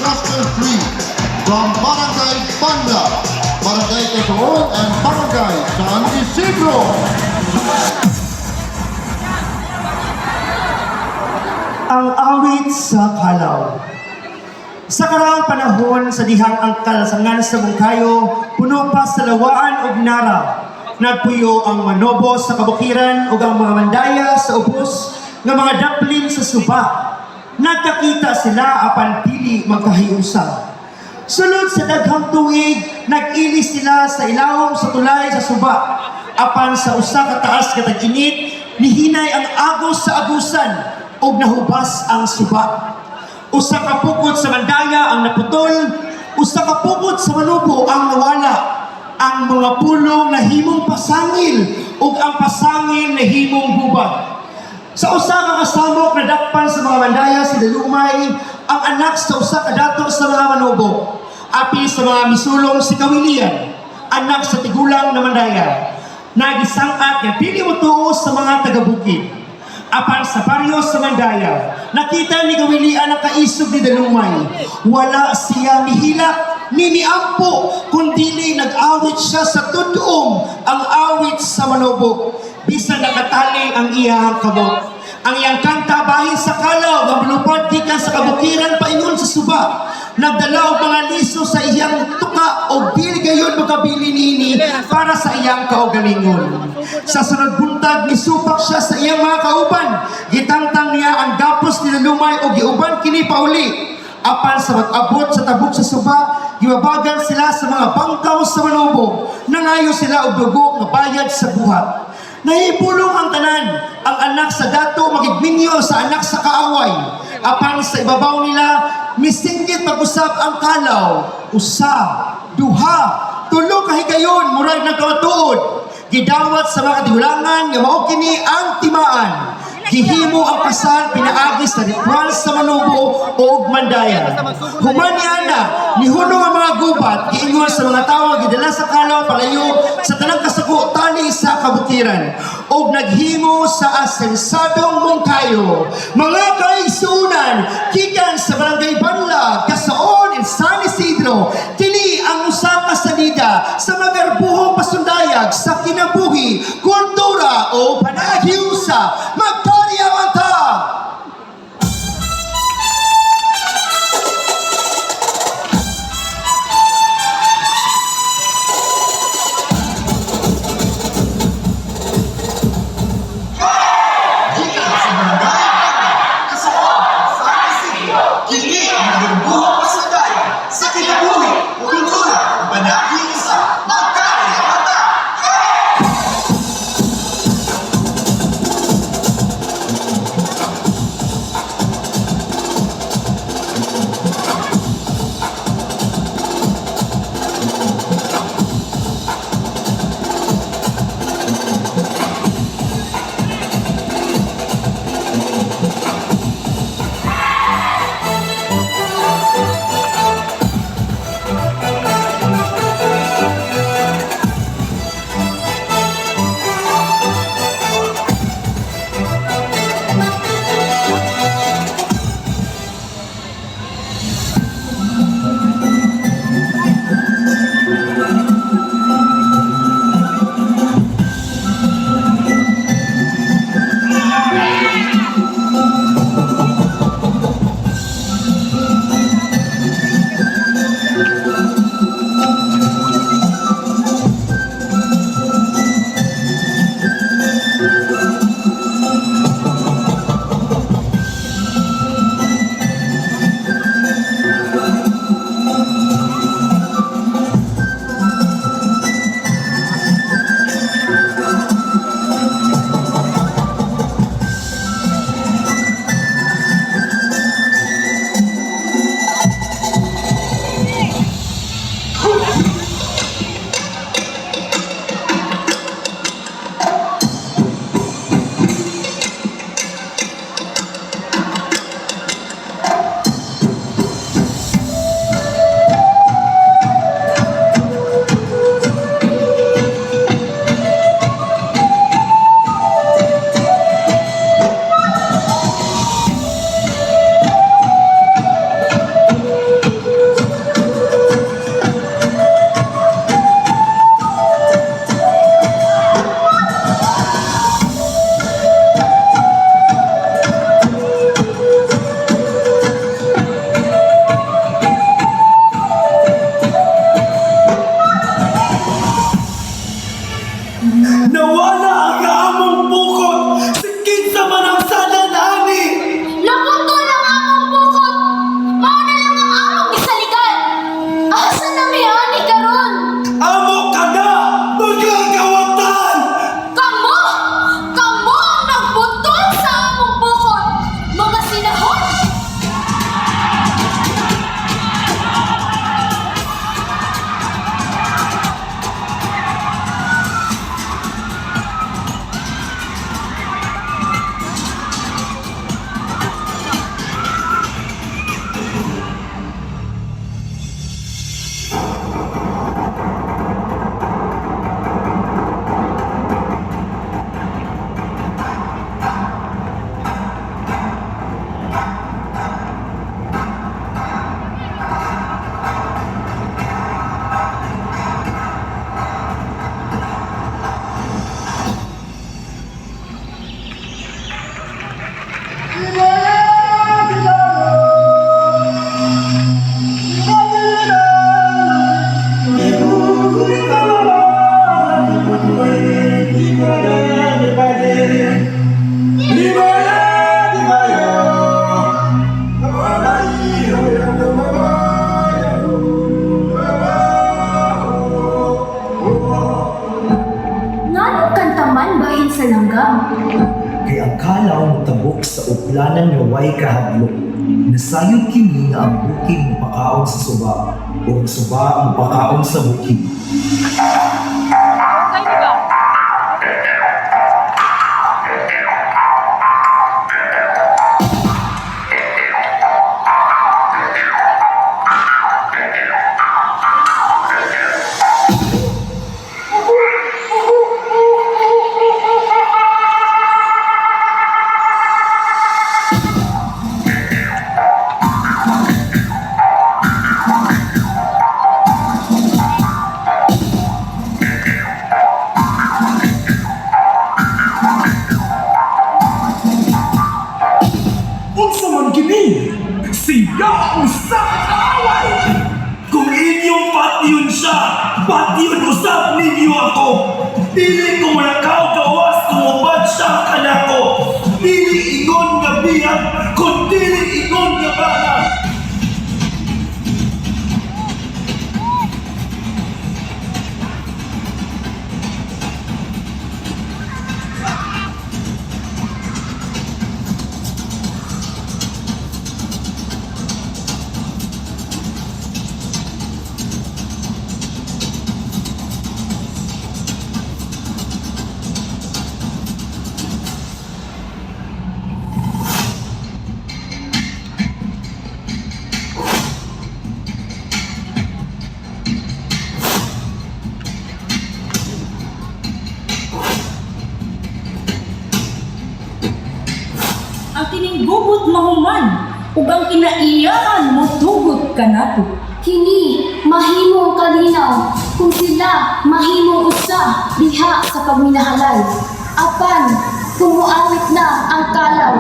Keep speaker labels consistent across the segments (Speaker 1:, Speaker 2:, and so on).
Speaker 1: Cluster 3 from Barangay Banda, Barangay Quezon, and Barangay San Isidro.
Speaker 2: Ang awit sa Kalaw. Sa karaang panahon sa dihang ang kalasangan sa Bungkayo, puno pa sa lawaan og nara. Nagpuyo ang manobo sa kabukiran ug ang mga mandaya sa ubos nga mga daplin sa suba. Nagkakita sila apan pili magkahiusa. Sulod sa daghang tuig, nag-ilis sila sa ilawom sa tulay sa suba. Apan sa usa ka taas nga tag-init, nihinay ang agos sa agusan ug nahubas ang suba. Usa ka pukod sa mandaya ang naputol, usa ka pukod sa manubo ang nawala. Ang mga pulong nahimong pasangil ug ang pasangil nahimong hubad. Sa usa ka kasamok na dakpan sa mga mandaya si Dalumay, ang anak sa usa ka dato sa mga manubo. Api sa mga misulong si Kawilian, anak sa tigulang na mandaya. Nagisangkat nga pili mo tuo sa mga taga-bukid. Apan sa baryo sa Mandaya, nakita ni Kawilian ang kaisog ni Dalumay. Wala siya mihilak, ni niampo, kundi nag-awit siya sa tudong ang awit sa manobo. Bisan nakatali ang iyang kabot. Ang iyang kanta bahin sa Kalaw, ang malupad gikan sa kabukiran paingon sa suba. Nagdala og mga liso sa iyang tuka o dili gayon makabili nini para sa iyang kaugalingon. Sa sunod buntag, nisupak siya sa iyang mga kauban. Gitangtang niya ang gapos ni Dalumay o giuban kini pauli. Apan sa mag-abot sa tabuk sa suba, gibabagan sila sa mga bangkaw sa manobo. Nangayo sila og dugo nga bayad sa buhat. Nahibulong ang tanan, ang anak sa dato magigminyo sa anak sa kaaway. Apan sa ibabaw nila, misinggit mag-usap ang Kalaw. Usa, duha, tulo kahigayon, murag nagkawatuod. Gidawat sa mga tigulangan, nga mao kini ang timaan. Gihimo ang kasal pinaagi sa ritual sa manubo o mandaya. Humaniana, nihunong ang mga gubat, giingon sa mga tao, gidala sa Kalaw, palayo, sa tanang kasuko, tali sa kabukiran. O naghimo sa asensadong Bungkayo. Mga kaigsunan, kikan sa Barangay Banla, Quezon, and San Isidro, kini ang usa ka salida sa magarbuhong pasundayag sa kinabuhi, kultura o panahiusa. Magkaryawan ta!
Speaker 3: tabok sa uplanan nga way kahadlok. Nasayod kini nga ang bukid mapakaon sa suba o ang suba mapakaon sa bukid.
Speaker 4: Unsa man gini? Siya usa ka kaaway! Kung inyong patyon siya, patyon usap ninyo ako! Dili ko manakaw gawas kumubad siya kanako! Dili ingon nga biyag, kung dili ingon nga bana!
Speaker 5: Ang tininggugot mahuman, ug ang kinaiyahan mo tugot ka nato.
Speaker 6: Kini mahimong kalinaw kung sila mahimong usa diha sa pagminahalay. Apan kumuawit na ang kalaw.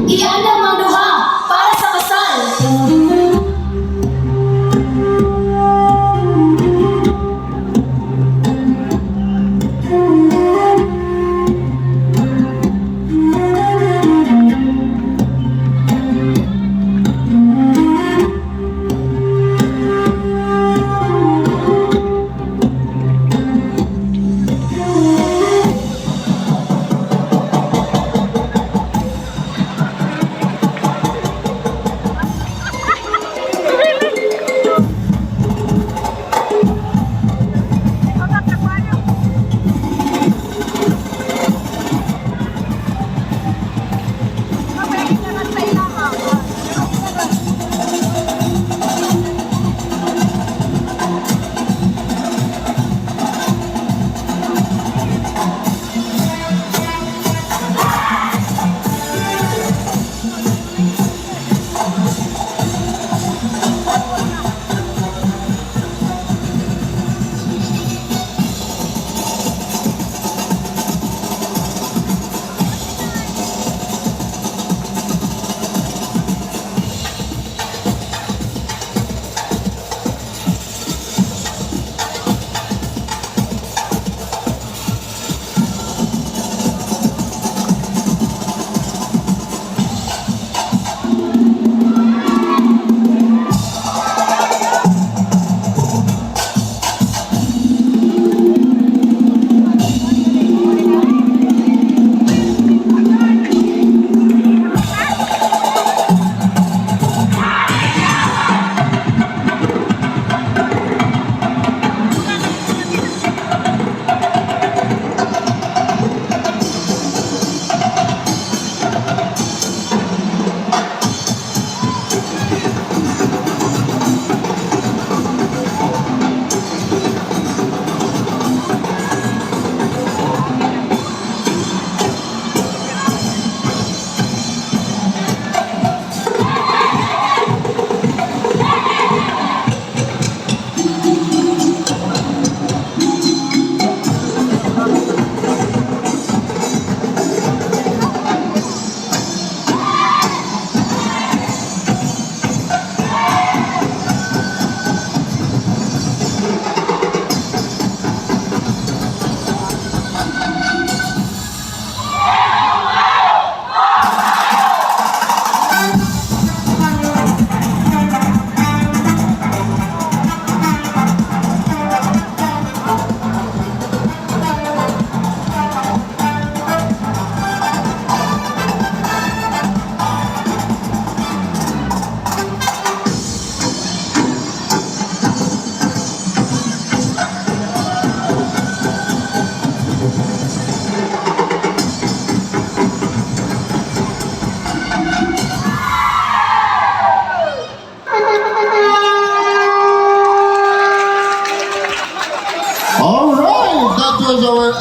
Speaker 6: Iyan ang mga duha para sa kasal.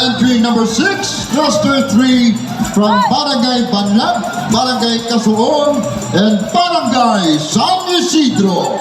Speaker 1: entry number 6, cluster 3 from Barangay Banlag, Barangay Kasuon, and Barangay San Isidro.